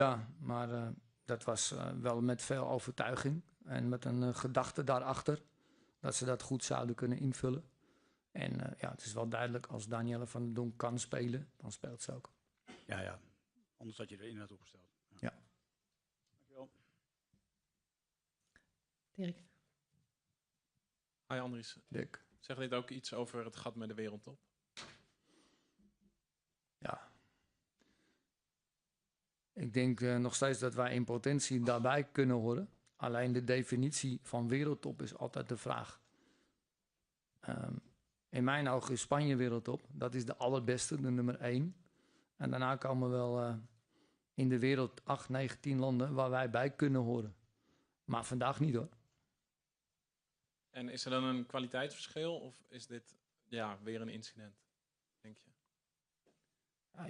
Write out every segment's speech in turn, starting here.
Ja, maar dat was wel met veel overtuiging en met een gedachte daarachter dat ze dat goed zouden kunnen invullen. En ja, het is wel duidelijk, als Danielle van der Donk kan spelen, dan speelt ze ook. Ja. Anders had je er inderdaad opgesteld. Ja. Dankjewel. Dirk. Hi Andries. Dirk. Zeg dit ook iets over het gat met de wereldtop? Ja. Ik denk nog steeds dat wij in potentie daarbij kunnen horen. Alleen de definitie van wereldtop is altijd de vraag. In mijn ogen is Spanje wereldtop. Dat is de allerbeste, de nummer 1. En daarna komen wel in de wereld 8, 9, 10 landen waar wij bij kunnen horen. Maar vandaag niet hoor. En is er dan een kwaliteitsverschil of is dit weer een incident, denk je? Ja,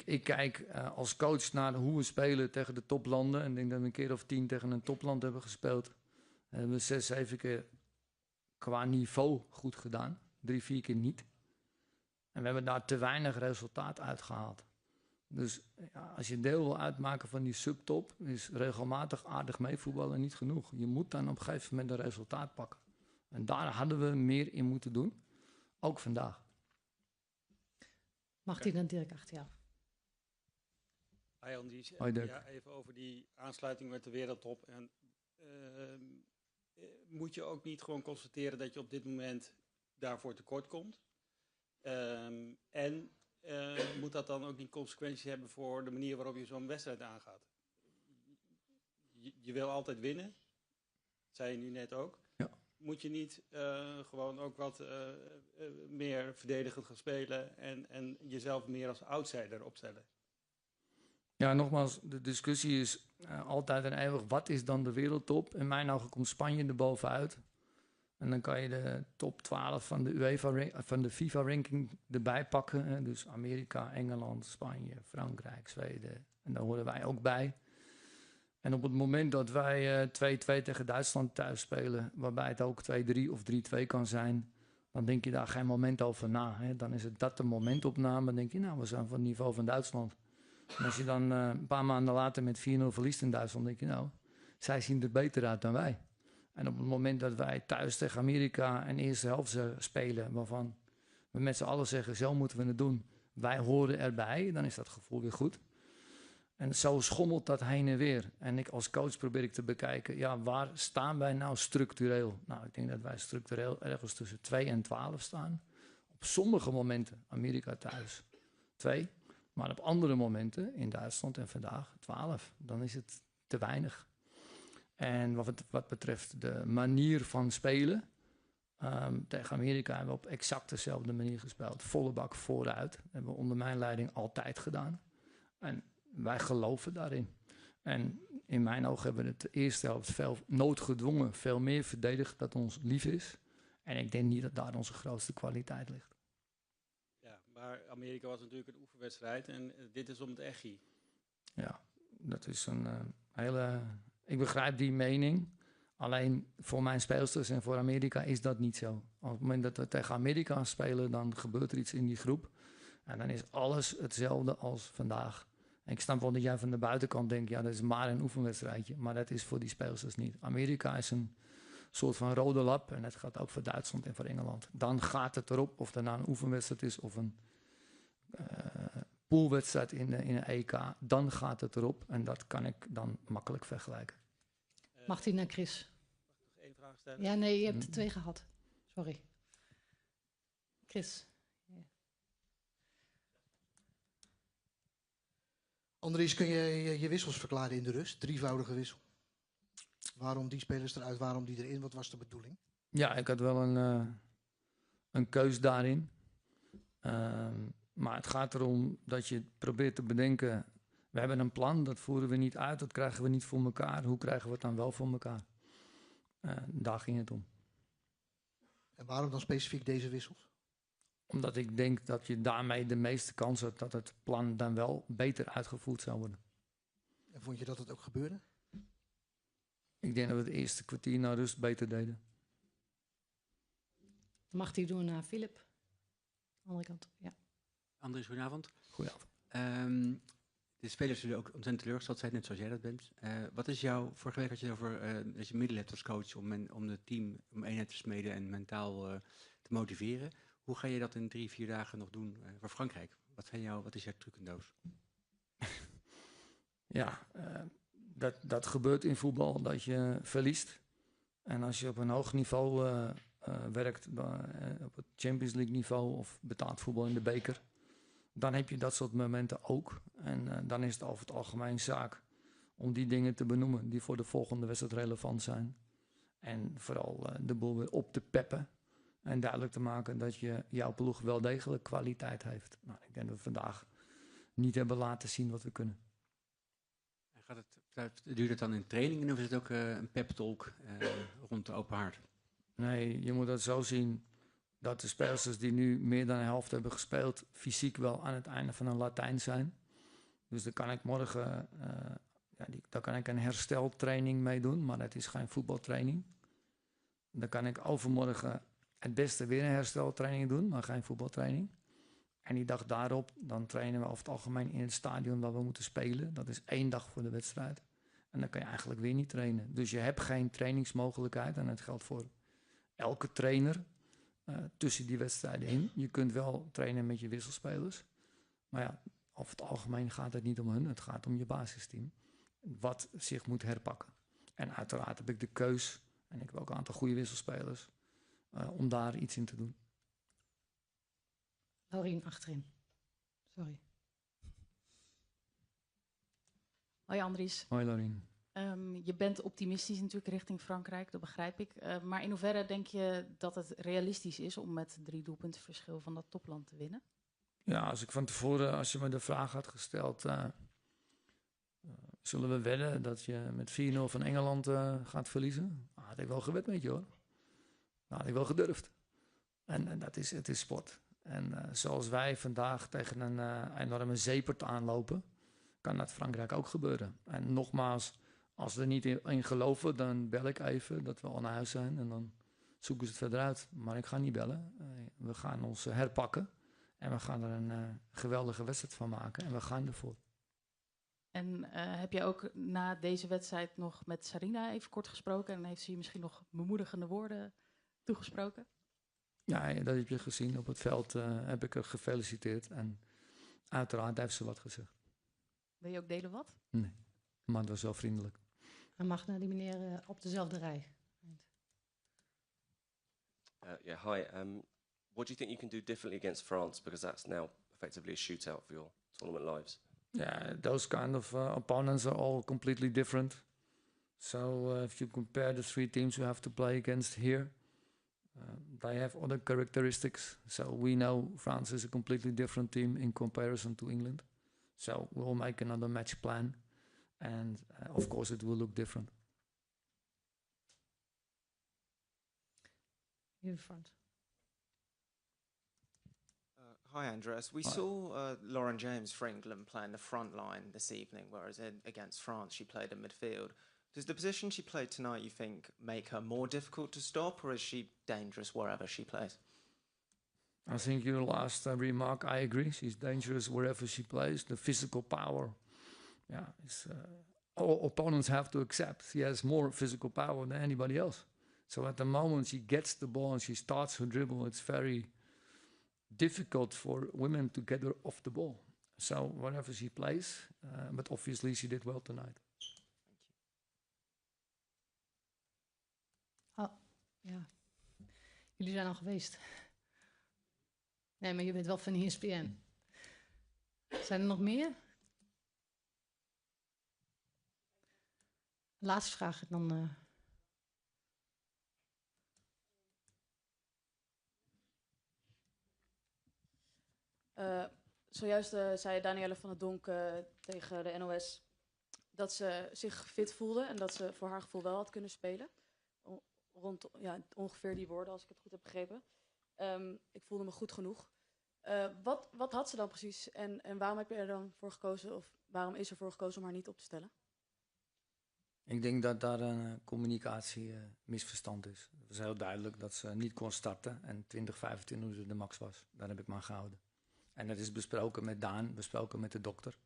ik kijk als coach naar hoe we spelen tegen de toplanden. En ik denk dat we een keer of 10 tegen een topland hebben gespeeld. En hebben we 6, 7 keer qua niveau goed gedaan. 3, 4 keer niet. En we hebben daar te weinig resultaat uitgehaald. Dus ja, als je deel wil uitmaken van die subtop, is regelmatig aardig meevoetballen niet genoeg. Je moet dan op een gegeven moment een resultaat pakken. En daar hadden we meer in moeten doen. Ook vandaag. Mag die dan Dirk achter jou? Hi Andries. Hoi Dirk. Ja, even over die aansluiting met de wereldtop. En, moet je ook niet gewoon constateren dat je op dit moment daarvoor tekort komt? Moet dat dan ook niet consequenties hebben voor de manier waarop je zo'n wedstrijd aangaat? Je wil altijd winnen, dat zei je nu net ook. Ja. Moet je niet gewoon ook wat meer verdedigend gaan spelen en jezelf meer als outsider opstellen? Ja, nogmaals, de discussie is altijd en eeuwig, wat is dan de wereldtop? In mijn ogen komt Spanje er bovenuit. En dan kan je de top 12 van de UEFA, van de FIFA-ranking erbij pakken. Hè? Dus Amerika, Engeland, Spanje, Frankrijk, Zweden. En daar horen wij ook bij. En op het moment dat wij 2-2 tegen Duitsland thuis spelen, waarbij het ook 2-3 of 3-2 kan zijn, dan denk je daar geen moment over na. Hè? Dan is het dat de momentopname. Dan denk je, nou, we zijn van het niveau van Duitsland. En als je dan een paar maanden later met 4-0 verliest in Duitsland, denk je, nou, zij zien er beter uit dan wij. En op het moment dat wij thuis tegen Amerika een eerste helft spelen, waarvan we met z'n allen zeggen, zo moeten we het doen. Wij horen erbij, dan is dat gevoel weer goed. En zo schommelt dat heen en weer. En ik als coach probeer ik te bekijken, ja, waar staan wij nou structureel? Nou, ik denk dat wij structureel ergens tussen 2 en 12 staan. Op sommige momenten, Amerika thuis, 2. Maar op andere momenten, in Duitsland en vandaag, 12. Dan is het te weinig. En wat betreft de manier van spelen, tegen Amerika hebben we op exact dezelfde manier gespeeld. Volle bak vooruit. Dat hebben we onder mijn leiding altijd gedaan. En wij geloven daarin. En in mijn ogen hebben we het de eerste helft veel noodgedwongen, veel meer verdedigd dat ons lief is. En ik denk niet dat daar onze grootste kwaliteit ligt. Ja, maar Amerika was natuurlijk een oefenwedstrijd en dit is om het echi. Ja, dat is een hele... Ik begrijp die mening. Alleen voor mijn speelsters en voor Amerika is dat niet zo. Op het moment dat we tegen Amerika spelen, dan gebeurt er iets in die groep. En dan is alles hetzelfde als vandaag. En ik snap wel dat jij van de buitenkant denkt, ja, dat is maar een oefenwedstrijdje. Maar dat is voor die speelsters niet. Amerika is een soort van rode lap. En dat gaat ook voor Duitsland en voor Engeland. Dan gaat het erop of er nou een oefenwedstrijd is of een poolwedstrijd in een EK. Dan gaat het erop. En dat kan ik dan makkelijk vergelijken. Mag die naar Chris? Mag ik nog één vraag stellen? Ja, nee, je hebt er 2 gehad. Sorry. Chris. Andries, kun je je wissels verklaren in de rust? 3-voudige wissel. Waarom die spelers eruit, waarom die erin? Wat was de bedoeling? Ja, ik had wel een keus daarin. Maar het gaat erom dat je probeert te bedenken, we hebben een plan, dat voeren we niet uit, dat krijgen we niet voor elkaar. Hoe krijgen we het dan wel voor elkaar? Daar ging het om. En waarom dan specifiek deze wissels? Omdat ik denk dat je daarmee de meeste kans hebt dat het plan dan wel beter uitgevoerd zou worden. En vond je dat het ook gebeurde? Ik denk dat we het eerste kwartier naar rust beter deden. Mag die doen naar Philip? Andere kant, ja. Andries, goedenavond. Goedenavond. De spelers zullen ook ontzettend teleurgesteld zijn, net zoals jij dat bent. Wat is vorige week had je het over dat je middelen hebt als coach om het team om eenheid te smeden en mentaal te motiveren. Hoe ga je dat in 3-4 dagen nog doen voor Frankrijk? Wat is jouw trucendoos? Ja, dat gebeurt in voetbal, dat je verliest. En als je op een hoog niveau werkt, op het Champions League niveau of betaald voetbal in de beker, dan heb je dat soort momenten ook. En dan is het over het algemeen zaak om die dingen te benoemen die voor de volgende wedstrijd relevant zijn. En vooral de boel weer op te peppen en duidelijk te maken dat jouw ploeg wel degelijk kwaliteit heeft. Nou, ik denk dat we vandaag niet hebben laten zien wat we kunnen. Duurt het dan in trainingen of is het ook een pep talk rond de open haard? Nee, je moet het zo zien dat de spelers die nu meer dan een helft hebben gespeeld, fysiek wel aan het einde van een Latijn zijn. Dus dan kan ik morgen daar kan ik een hersteltraining mee doen, maar het is geen voetbaltraining. Dan kan ik overmorgen het beste weer een hersteltraining doen, maar geen voetbaltraining. En die dag daarop, dan trainen we over het algemeen in het stadion waar we moeten spelen. Dat is 1 dag voor de wedstrijd. En dan kan je eigenlijk weer niet trainen. Dus je hebt geen trainingsmogelijkheid. En dat geldt voor elke trainer tussen die wedstrijden in. Je kunt wel trainen met je wisselspelers. Maar ja, over het algemeen gaat het niet om hun. Het gaat om je basisteam. Wat zich moet herpakken. En uiteraard heb ik de keus, en ik heb ook een aantal goede wisselspelers, om daar iets in te doen. Laurien achterin. Sorry. Hoi Andries. Hoi Laurien. Je bent optimistisch natuurlijk richting Frankrijk, dat begrijp ik. Maar in hoeverre denk je dat het realistisch is om met 3 doelpunten verschil van dat topland te winnen? Ja, als ik van tevoren, als je me de vraag had gesteld, zullen we wedden dat je met 4-0 van Engeland gaat verliezen? Had ik wel gewed met je hoor. Had ik wel gedurfd. En het is sport. En zoals wij vandaag tegen een enorme zeepert aanlopen, kan dat Frankrijk ook gebeuren. En nogmaals, als we er niet in geloven, dan bel ik even dat we al naar huis zijn. En dan zoeken ze het verder uit. Maar ik ga niet bellen. We gaan ons herpakken. En we gaan er een geweldige wedstrijd van maken. En we gaan ervoor. En heb je ook na deze wedstrijd nog met Sarina even kort gesproken? En heeft ze je misschien nog bemoedigende woorden toegesproken? Ja, dat heb je gezien. Op het veld heb ik haar gefeliciteerd. En uiteraard heeft ze wat gezegd. Wil je ook delen wat? Nee, maar het was wel vriendelijk. Hij mag naar die meneer op dezelfde rij. Hi. What do you think you can do differently against France? Because that's now effectively a shootout for your tournament lives. Yeah, those kind of opponents are all completely different. So if you compare the 3 teams we have to play against here, they have other characteristics. So we know France is a completely different team in comparison to England. So we'll make another match plan. And of course it will look different. In front. Hi, Andreas. We saw Lauren James for England playing the front line this evening, whereas against France she played in midfield. Does the position she played tonight, you think, make her more difficult to stop, or is she dangerous wherever she plays? I think your last remark, I agree. She's dangerous wherever she plays. The physical power, all opponents have to accept. She has more physical power than anybody else. So at the moment she gets the ball and she starts her dribble, it's very difficult for women to get her off the ball. So wherever she plays, but obviously she did well tonight. Oh, ja. Jullie zijn al geweest. Nee, maar je bent wel van ESPN. Zijn er nog meer? Laatste vraag dan. Zojuist zei Danielle van der Donk tegen de NOS dat ze zich fit voelde en dat ze voor haar gevoel wel had kunnen spelen. Rond ongeveer die woorden, als ik het goed heb begrepen. Ik voelde me goed genoeg. Wat had ze dan precies en waarom heb je er dan voor gekozen, of waarom is er voor gekozen om haar niet op te stellen? Ik denk dat daar een communicatie-misverstand is. Het was heel duidelijk dat ze niet kon starten en 20-25 minuten de max was. Daar heb ik me aan gehouden. En dat is besproken met Daan, besproken met de dokter.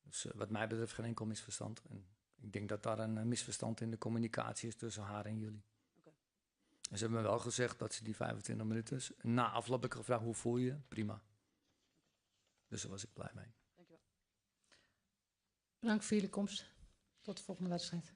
Dus wat mij betreft geen enkel misverstand. En ik denk dat daar een misverstand in de communicatie is tussen haar en jullie. Oké. En ze hebben me wel gezegd dat ze die 25 minuten... Na afloop heb ik gevraagd, hoe voel je je? Prima. Dus daar was ik blij mee. Dankjewel. Bedankt voor jullie komst. Tot de volgende wedstrijd.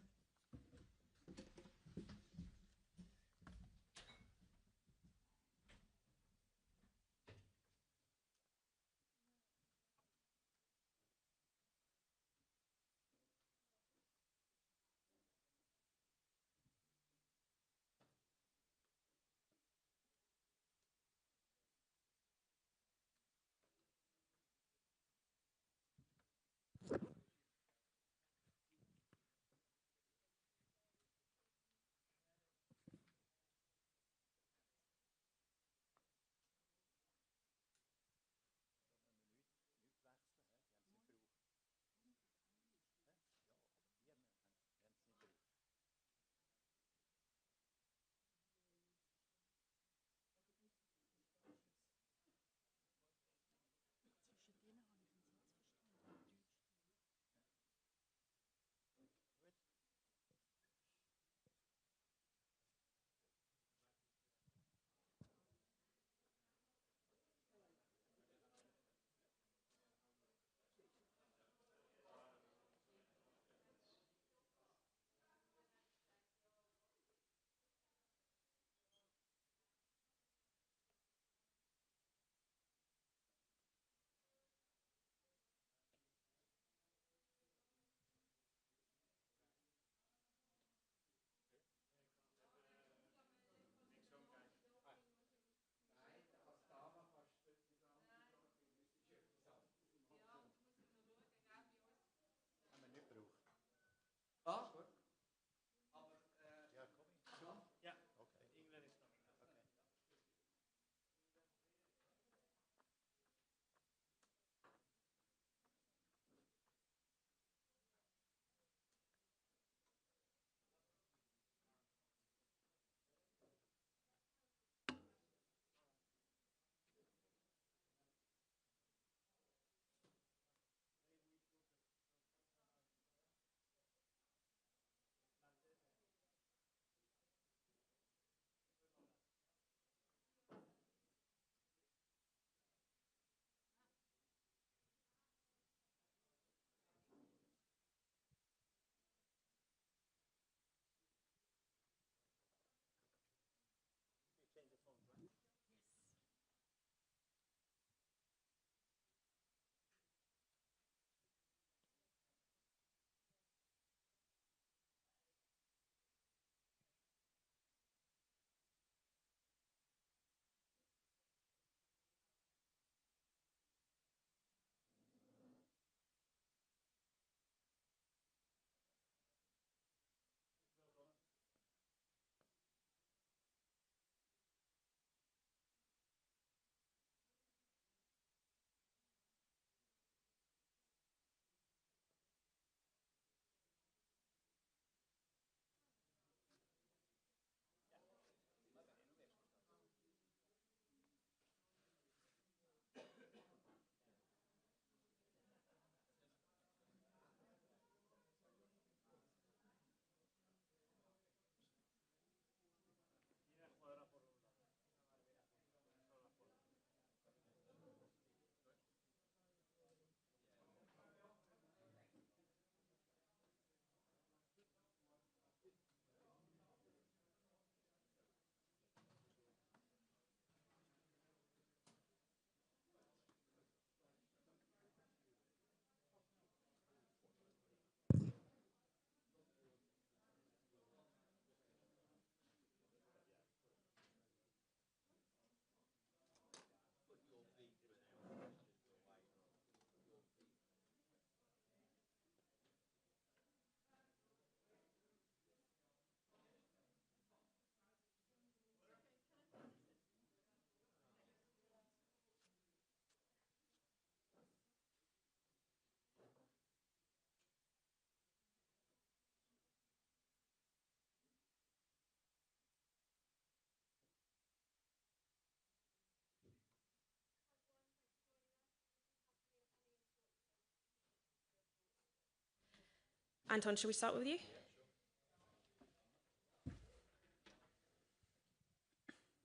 Anton, shall we start with you?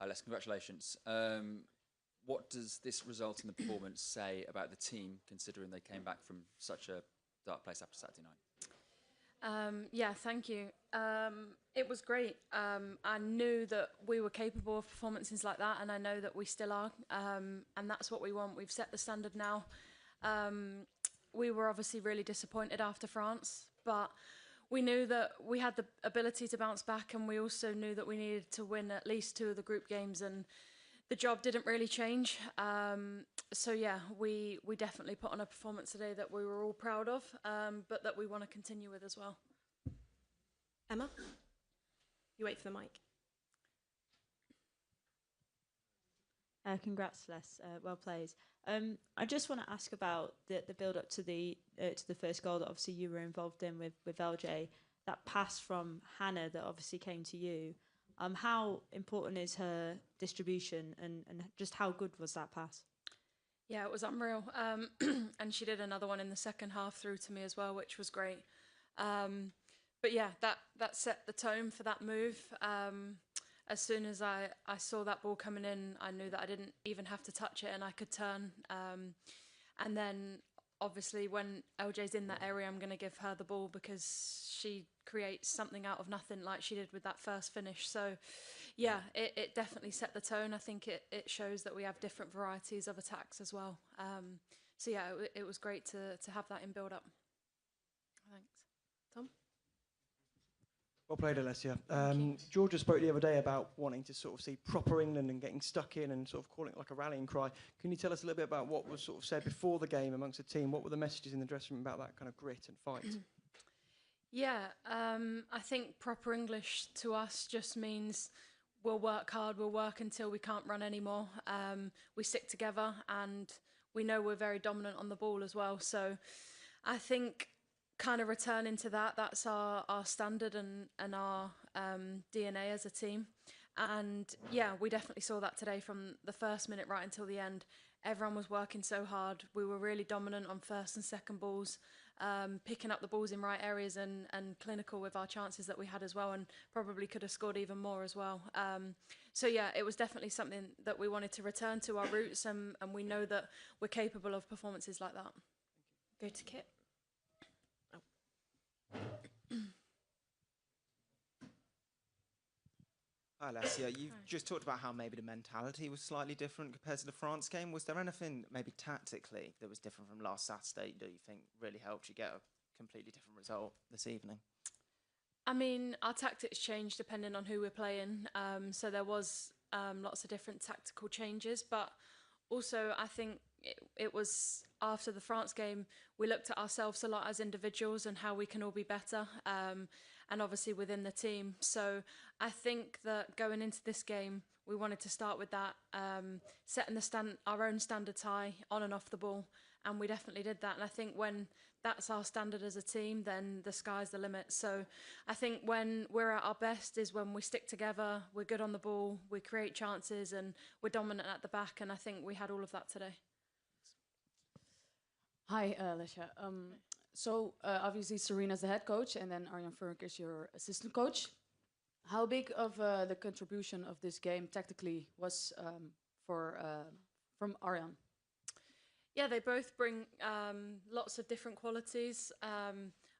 Les, congratulations. What does this result in the performance say about the team, considering they came back from such a dark place after Saturday night? Yeah, thank you. It was great. I knew that we were capable of performances like that, and I know that we still are. And that's what we want. We've set the standard now. We were obviously really disappointed after France, but we knew that we had the ability to bounce back, and we also knew that we needed to win at least 2 of the group games, and the job didn't really change. So yeah, we definitely put on a performance today that we were all proud of, but that we want to continue with as well. Emma, you wait for the mic. Congrats, Les. Well played. I just want to ask about the build up to the first goal that obviously you were involved in with LJ. That pass from Hannah that obviously came to you. How important is her distribution, and just how good was that pass? Yeah, it was unreal. And she did another one in the second half through to me as well, which was great. But yeah, that set the tone for that move. As soon as I saw that ball coming in, I knew that I didn't even have to touch it and I could turn. And then obviously when LJ's in that area, I'm going to give her the ball because she creates something out of nothing like she did with that first finish. So yeah, it definitely set the tone. I think it shows that we have different varieties of attacks as well. So yeah, it was great to have that in build-up. Thanks. Tom? Well played, Alessia. Georgia spoke the other day about wanting to sort of see proper England and getting stuck in and sort of calling it like a rallying cry. Can you tell us a little bit about what was sort of said before the game amongst the team? What were the messages in the dressing room about that kind of grit and fight? Yeah, I think proper English to us just means we'll work hard, we'll work until we can't run anymore. We stick together and we know we're very dominant on the ball as well. So I think kind of returning to that's our standard and our DNA as a team. And yeah, we definitely saw that today from the first minute right until the end. Everyone was working so hard. We were really dominant on first and second balls, picking up the balls in right areas and clinical with our chances that we had as well, and probably could have scored even more as well. So yeah, it was definitely something that we wanted to return to our roots, and we know that we're capable of performances like that. Go to Kit. Hi, Alessia. You've just talked about how maybe the mentality was slightly different compared to the France game. Was there anything maybe tactically that was different from last Saturday that you think really helped you get a completely different result this evening? I mean, our tactics change depending on who we're playing. So there was lots of different tactical changes, but also I think it was after the France game, we looked at ourselves a lot as individuals and how we can all be better, and obviously within the team. So I think that going into this game, we wanted to start with that, setting our own standards high on and off the ball, and we definitely did that. And I think when that's our standard as a team, then the sky's the limit. So I think when we're at our best is when we stick together, we're good on the ball, we create chances, and we're dominant at the back, and I think we had all of that today. Hi, Lesja. So obviously Serena's the head coach, and then Arjan Furk is your assistant coach. How big of the contribution of this game tactically was from Arjan? Yeah, they both bring lots of different qualities.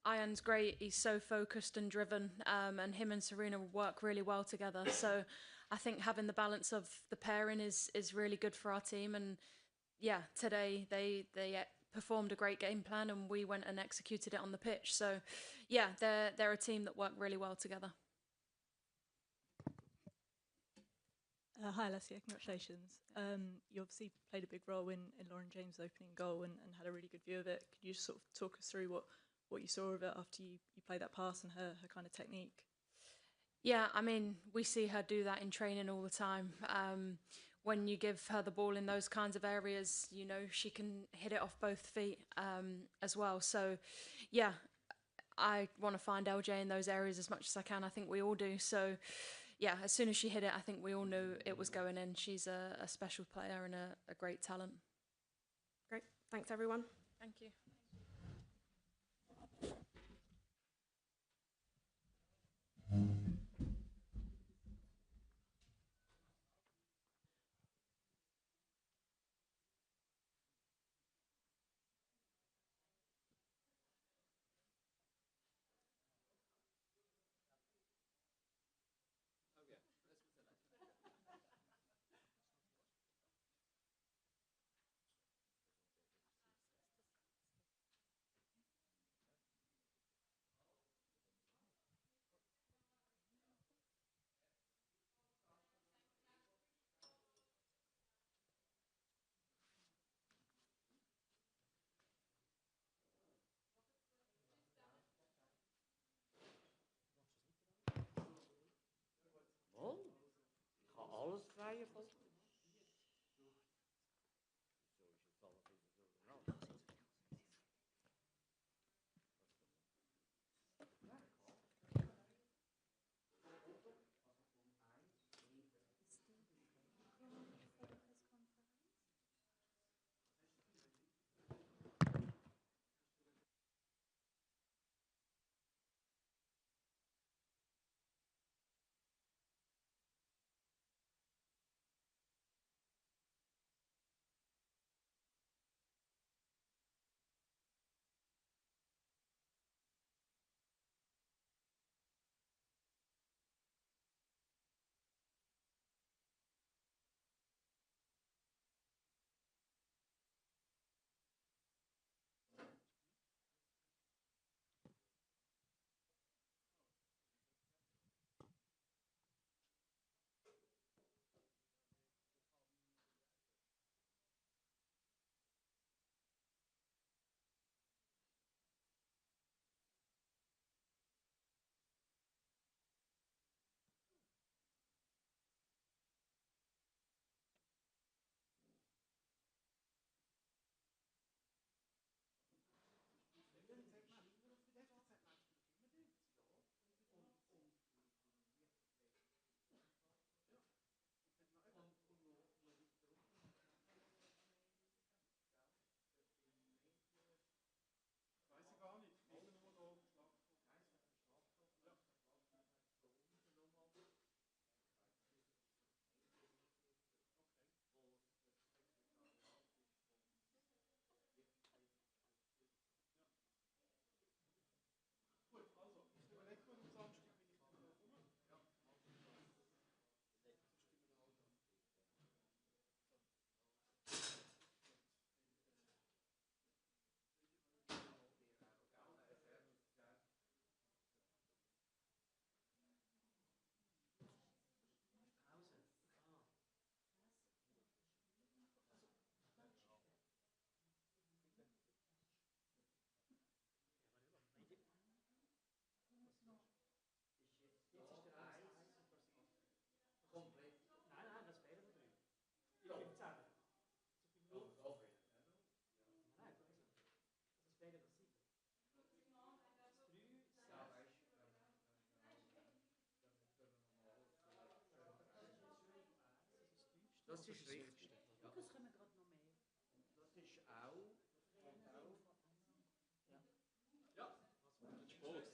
Arjan's great; he's so focused and driven, and him and Serena work really well together. So I think having the balance of the pairing is really good for our team. And yeah, today they performed a great game plan, and we went and executed it on the pitch. So yeah, they're a team that work really well together. Hi, Alessia, congratulations. You obviously played a big role in Lauren James' opening goal and had a really good view of it. Could you just sort of talk us through what you saw of it after you played that pass and her kind of technique? Yeah, I mean, we see her do that in training all the time. When you give her the ball in those kinds of areas, you know, she can hit it off both feet as well. So, yeah, I want to find LJ in those areas as much as I can. I think we all do. So, yeah, as soon as she hit it, I think we all knew it was going in. She's a special player and a great talent. Great. Thanks, everyone. Thank you. Reihenfolge? Das ist richtig. Ja. Das können wir gerade noch mehr. Das ist auch. Ja, das ist groß.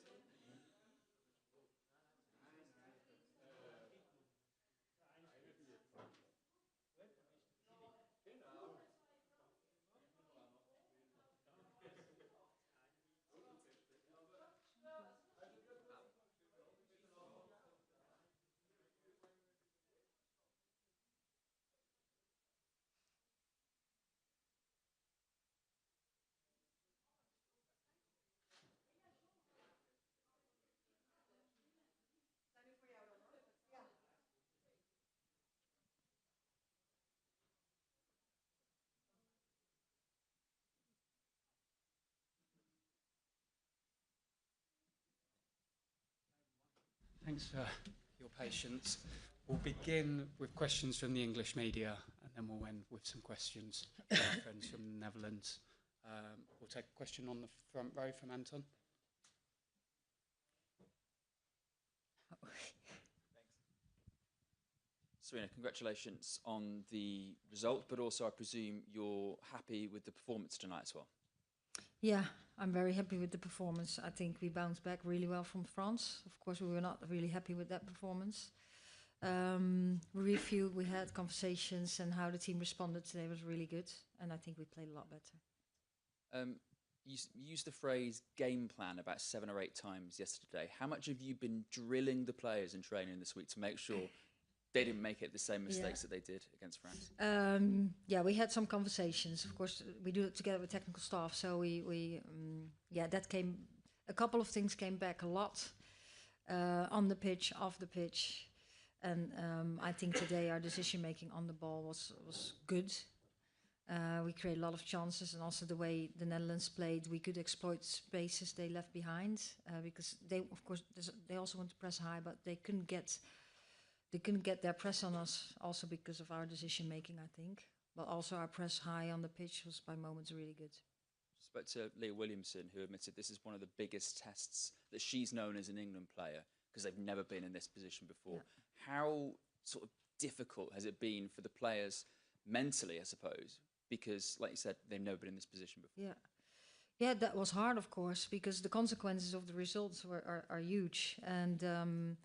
Thanks for your patience. We'll begin with questions from the English media, and then we'll end with some questions from our friends from the Netherlands. We'll take a question on the front row from Anton. Serena, congratulations on the result, but also I presume you're happy with the performance tonight as well. Yeah, I'm very happy with the performance. I think we bounced back really well from France. Of course, we were not really happy with that performance. We had conversations, and how the team responded today was really good, and I think we played a lot better. You used the phrase game plan about 7 or 8 times yesterday. How much have you been drilling the players in training this week to make sure they didn't make it the same mistakes that they did against France? Yeah, we had some conversations. Of course, we do it together with technical staff. So a couple of things came back a lot on the pitch, off the pitch, and I think today our decision making on the ball was good. We created a lot of chances, and also the way the Netherlands played, we could exploit spaces they left behind because they also want to press high, but they couldn't get they couldn't get their press on us, also because of our decision making, I think. But also our press high on the pitch was by moments really good. Spoke to Leah Williamson, who admitted this is one of the biggest tests that she's known as an England player because they've never been in this position before. Yeah. How sort of difficult has it been for the players mentally, I suppose? Because, like you said, they've never been in this position before. Yeah. Yeah, that was hard, of course, because the consequences of the results are huge. And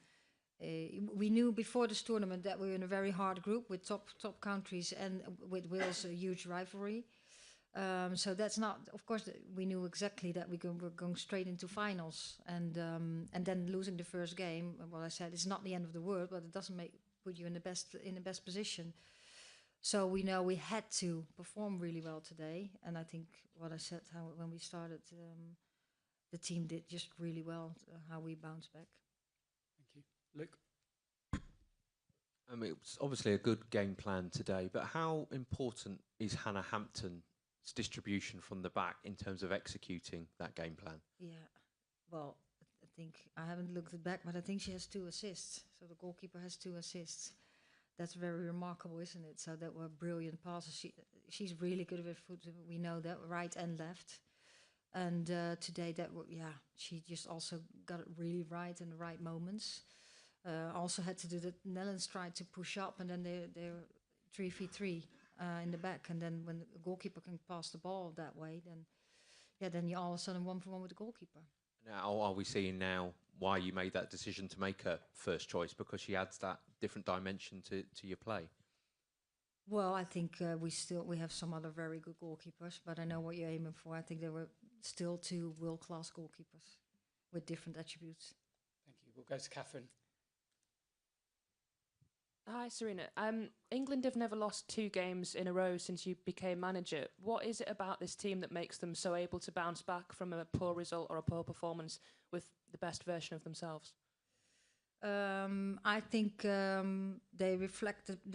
we knew before this tournament that we were in a very hard group with top countries and with Wales a huge rivalry. So that's not, of course, we knew exactly that were going straight into finals. And then losing the first game, well, I said it's not the end of the world, but it doesn't put you in the best position. So we know we had to perform really well today, and I think what I said when we started, the team did just really well. How we bounced back. Thank you, Luke. It was obviously a good game plan today, but how important is Hannah Hampton's distribution from the back in terms of executing that game plan? Yeah, well, I think I haven't looked it back, but I think she has 2 assists. So the goalkeeper has 2 assists. That's very remarkable, isn't it? So that were brilliant passes. She's really good with foot. We know that, right and left. And today, she just also got it really right in the right moments. Also had to do the Netherlands tried to push up, and then they're 3v3 in the back. And then when the goalkeeper can pass the ball that way, then you all of a sudden 1-for-1 with the goalkeeper. Now, are we seeing now why you made that decision to make her first choice, because she adds that different dimension to your play? Well, I think we have some other very good goalkeepers, but I know what you're aiming for. I think there were still 2 world-class goalkeepers with different attributes. Thank you. We'll go to Catherine. Hi, Serena. England have never lost 2 games in a row since you became manager. What is it about this team that makes them so able to bounce back from a poor result or a poor performance with the best version of themselves? I think the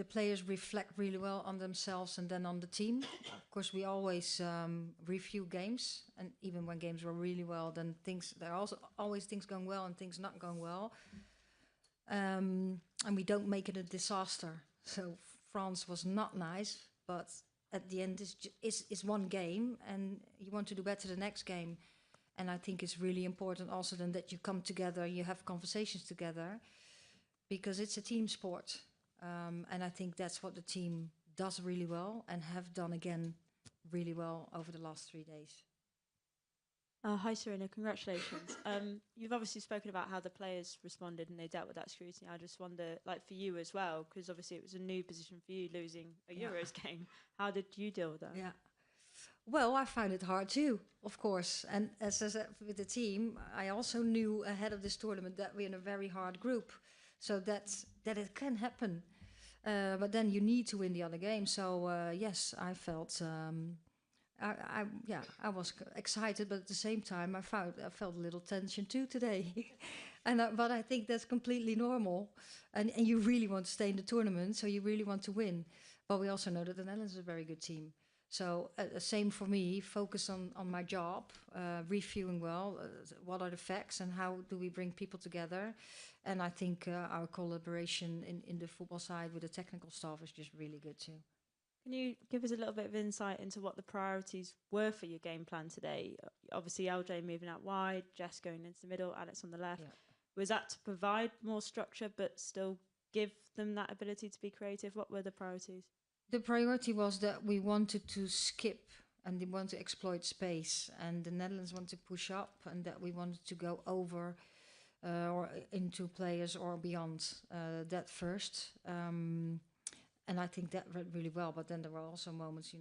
players reflect really well on themselves and then on the team. Of course, we always review games, and even when games were really well, then there are also always things going well and things not going well. And we don't make it a disaster. So France was not nice, but at the end it's one game, and you want to do better the next game. And I think it's really important also then that you come together, you have conversations together, because it's a team sport. And I think that's what the team does really well and have done again really well over the last 3 days. Hi, Serena. Congratulations. You've obviously spoken about how the players responded and they dealt with that scrutiny. I just wonder, like for you as well, because obviously it was a new position for you, losing a Euros game. How did you deal with that? Yeah. Well, I found it hard too, of course. And as I said, with the team, I also knew ahead of this tournament that we're in a very hard group. So that it can happen. But then you need to win the other game. So yes, I felt... I was excited, but at the same time, I felt a little tension too today. But I think that's completely normal. And you really want to stay in the tournament, so you really want to win. But we also know that the Netherlands is a very good team. So same for me, focus on my job, reviewing well, what are the facts and how do we bring people together. And I think our collaboration in the football side with the technical staff is just really good too. Can you give us a little bit of insight into what the priorities were for your game plan today? Obviously, LJ moving out wide, Jess going into the middle, Alex on the left. Yeah. Was that to provide more structure but still give them that ability to be creative? What were the priorities? The priority was that we wanted to skip and we want to exploit space, and the Netherlands want to push up, and that we wanted to go over or into players or beyond that first. And I think that went really well, but then there were also moments,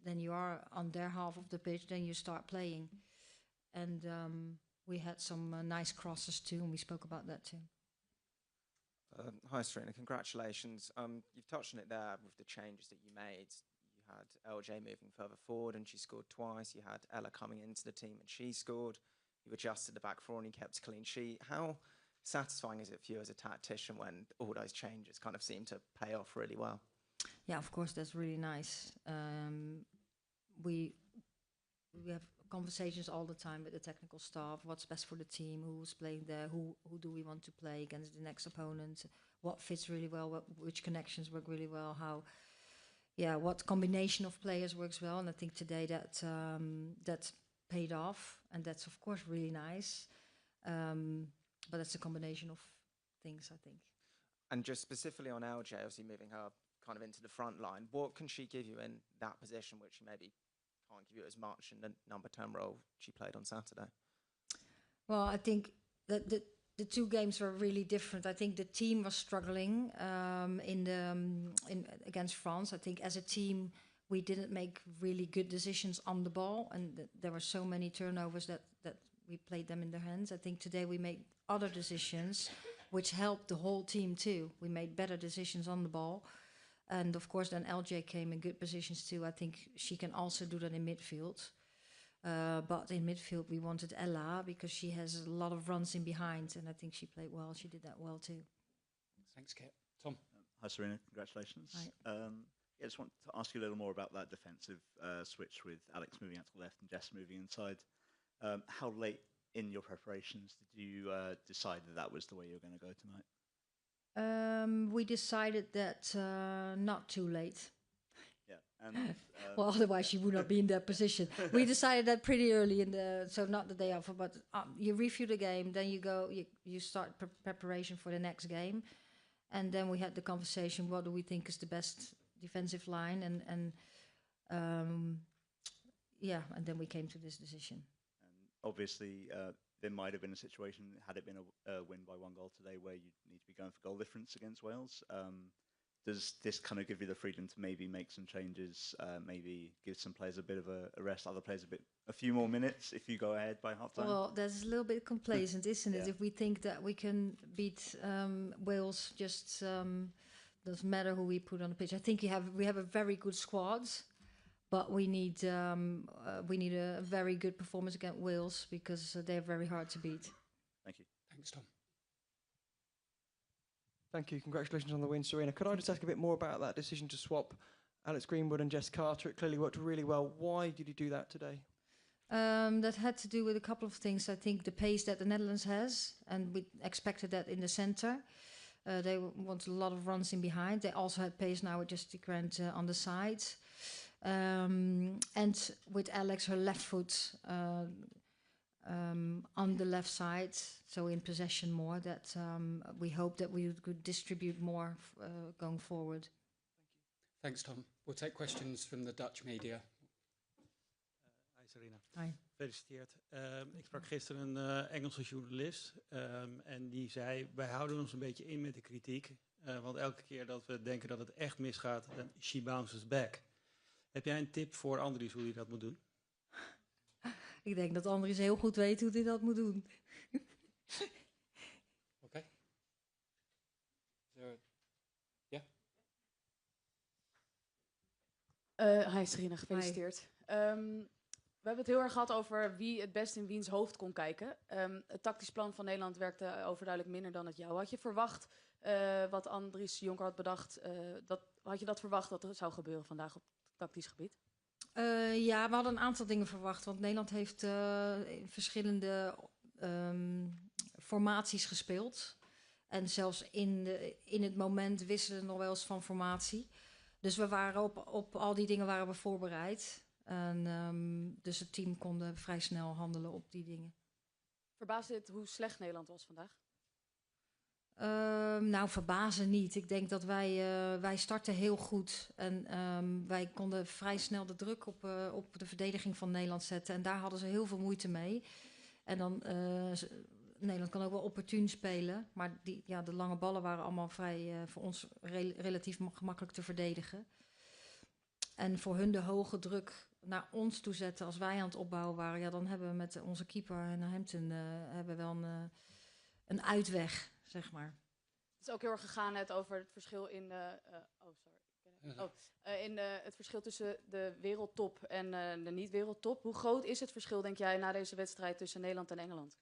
then you are on their half of the pitch, then you start playing. And we had some nice crosses too, and we spoke about that too. Hi, Serena. Congratulations. You've touched on it there with the changes that you made. You had LJ moving further forward, and she scored twice. You had Ella coming into the team, and she scored. You adjusted the back four, and you kept a clean sheet. How satisfying is it for you as a tactician when all those changes kind of seem to pay off really well? Yeah, of course, that's really nice. We have conversations all the time with the technical staff. What's best for the team? Who's playing there? Who do we want to play against the next opponent? What fits really well? Which connections work really well? What combination of players works well? And I think today that's paid off, and that's of course really nice. But it's a combination of things, I think. And just specifically on LJ, obviously moving her kind of into the front line, what can she give you in that position which she maybe can't give you as much in the number 10 role she played on Saturday? Well, I think that the two games were really different. I think the team was struggling against France. I think as a team we didn't make really good decisions on the ball, and there were so many turnovers that we played them in their hands. I think today we made other decisions which helped the whole team too. We made better decisions on the ball. And of course then LJ came in good positions too. I think she can also do that in midfield. But in midfield we wanted Ella because she has a lot of runs in behind, and I think she played well. She did that well too. Thanks, Kit. Tom. Hi, Serena. Congratulations. Hi. I just want to ask you a little more about that defensive switch with Alex moving out to the left and Jess moving inside. How late in your preparations did you decide that was the way you were going to go tonight? We decided that not too late. Yeah. And, well, otherwise she would not be in that position. We decided that pretty early so not the day after, but you review the game, then you start preparation for the next game, and then we had the conversation. What do we think is the best defensive line? And then we came to this decision. Obviously, there might have been a situation, had it been a win by 1 goal today, where you need to be going for goal difference against Wales. Does this kind of give you the freedom to maybe make some changes, maybe give some players a bit of a rest, other players a few more minutes if you go ahead by half time? Well, that's a little bit complacent, isn't it? Yeah. If we think that we can beat Wales, just doesn't matter who we put on the pitch. I think we have a very good squad. But we need a very good performance against Wales because they're very hard to beat. Thank you. Thanks, Tom. Thank you. Congratulations on the win, Serena. Could I just ask a bit more about that decision to swap Alex Greenwood and Jess Carter? It clearly worked really well. Why did you do that today? That had to do with a couple of things. I think the pace that the Netherlands has, and we expected that in the centre. They wanted a lot of runs in behind. They also had pace now with Jessica Grant on the sides. And with Alex, her left foot on the left side, so in possession more, that we hope that we could distribute more going forward. Thanks, Tom. We'll take questions from the Dutch media. Hi Serena. Hi. Gefeliciteerd. Ik sprak gisteren een Engelse journalist en die zei, wij houden ons een beetje in met de kritiek. Want elke keer dat we denken dat het echt misgaat, dan she bounces back. Heb jij een tip voor Andries hoe hij dat moet doen? Ik denk dat Andries heel goed weet hoe hij dat moet doen. Oké. Ja? Hi Serena, gefeliciteerd. We hebben het heel erg gehad over wie het best in wiens hoofd kon kijken. Het tactisch plan van Nederland werkte overduidelijk minder dan het jou. Had je verwacht wat Andries Jonker had bedacht? Had je dat verwacht dat er zou gebeuren vandaag op tactisch gebied? Ja, we hadden een aantal dingen verwacht. Want Nederland heeft verschillende formaties gespeeld. En zelfs in het moment wisselen nog wel eens van formatie. Dus we waren op al die dingen waren we voorbereid. En, dus het team kon vrij snel handelen op die dingen. Verbaasde het hoe slecht Nederland was vandaag? Nou, verbazen niet. Ik denk dat wij starten heel goed. En wij konden vrij snel de druk op de verdediging van Nederland zetten. En daar hadden ze heel veel moeite mee. En dan, Nederland kan ook wel opportun spelen. Maar de lange ballen waren allemaal vrij voor ons relatief gemakkelijk te verdedigen. En voor hun de hoge druk naar ons toe zetten als wij aan het opbouwen waren. Ja, dan hebben we met onze keeper en Hampton hebben wel een uitweg, zeg maar. Het is ook heel erg gegaan net over het verschil in het verschil tussen de wereldtop en de niet-wereldtop. Hoe groot is het verschil, denk jij, na deze wedstrijd tussen Nederland en Engeland?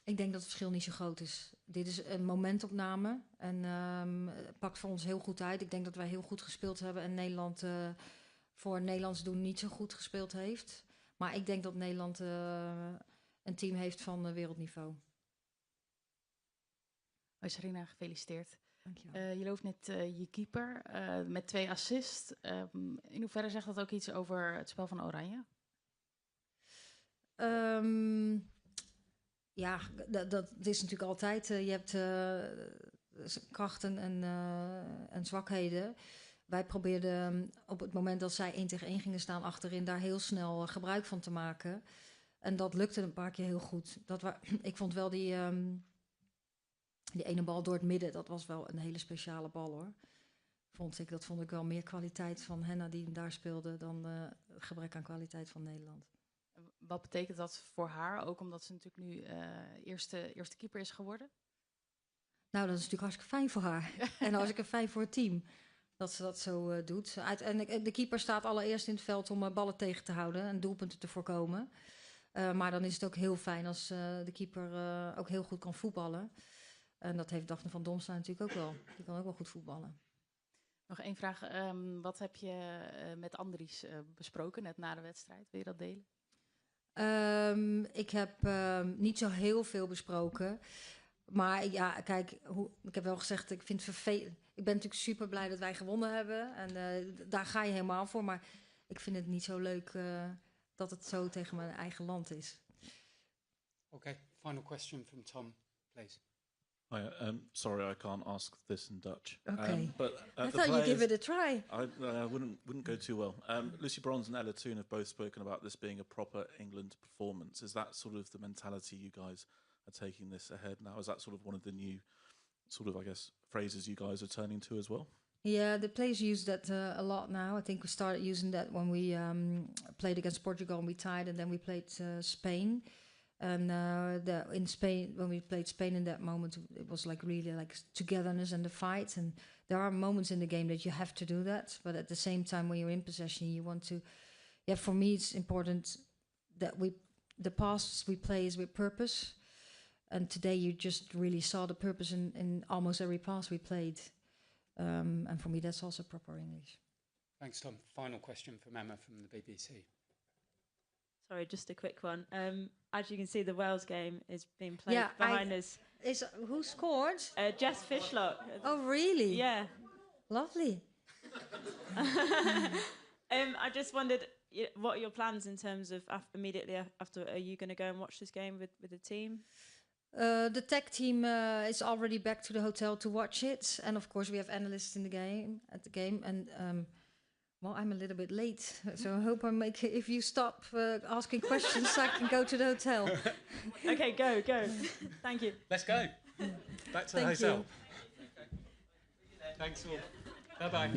Ik denk dat het verschil niet zo groot is. Dit is een momentopname en het pakt voor ons heel goed uit. Ik denk dat wij heel goed gespeeld hebben en Nederland voor Nederlands doen niet zo goed gespeeld heeft. Maar ik denk dat Nederland een team heeft van wereldniveau. Hoi Sarina, gefeliciteerd. Dankjewel. Je loopt net je keeper met 2 assists. In hoeverre zegt dat ook iets over het spel van Oranje? Ja, dat is natuurlijk altijd. Je hebt krachten en zwakheden. Wij probeerden op het moment dat zij 1 tegen 1 gingen staan achterin, daar heel snel gebruik van te maken. En dat lukte een paar keer heel goed. Ik vond wel die ene bal door het midden, dat was wel een hele speciale bal hoor. Dat vond ik wel meer kwaliteit van Henna die daar speelde dan gebrek aan kwaliteit van Nederland. Wat betekent dat voor haar, ook omdat ze natuurlijk nu eerste keeper is geworden? Nou, dat is natuurlijk hartstikke fijn voor haar. En hartstikke fijn voor het team dat ze dat zo doet. Uiteindelijk, de keeper staat allereerst in het veld om ballen tegen te houden en doelpunten te voorkomen. Maar dan is het ook heel fijn als de keeper ook heel goed kan voetballen. En dat heeft Daphne van Domslaan natuurlijk ook wel. Die kan ook wel goed voetballen. Nog 1 vraag. Wat heb je met Andries besproken net na de wedstrijd? Wil je dat delen? Ik heb niet zo heel veel besproken. Maar ja, kijk, ik heb wel gezegd, ik vind het vervelend. Ik ben natuurlijk super blij dat wij gewonnen hebben. En daar ga je helemaal voor. Maar ik vind het niet zo leuk dat het zo tegen mijn eigen land is. Okay, final question from Tom, please. Hi, sorry, I can't ask this in Dutch. Okay. But I thought you'd give it a try. I wouldn't go too well. Lucy Bronze and Ella Toon have both spoken about this being a proper England performance. Is that sort of the mentality you guys are taking this ahead now? Is that sort of one of the new sort of, I guess, phrases you guys are turning to as well? Yeah, the players use that a lot now. I think we started using that when we played against Portugal and we tied, and then we played Spain. And in Spain, when we played Spain in that moment, it was like really like togetherness and the fight. And there are moments in the game that you have to do that, but at the same time, when you're in possession, you want to. Yeah, for me, it's important that the passes we play is with purpose. And today, you just really saw the purpose in almost every pass we played. And for me, that's also proper English. Thanks, Tom. Final question from Emma from the BBC. Sorry, just a quick one. As you can see, the Wales game is being played behind us. Who scored? Jess Fishlock. Oh, really? Yeah. Lovely. I just wondered, what are your plans in terms of immediately after? Are you going to go and watch this game with the team? The tech team is already back to the hotel to watch it, and of course we have analysts in at the game. And well, I'm a little bit late, so I hope if you stop asking questions, I can go to the hotel. Okay, go. Thank you. Let's go. Back to the hotel. Thanks all. Bye-bye.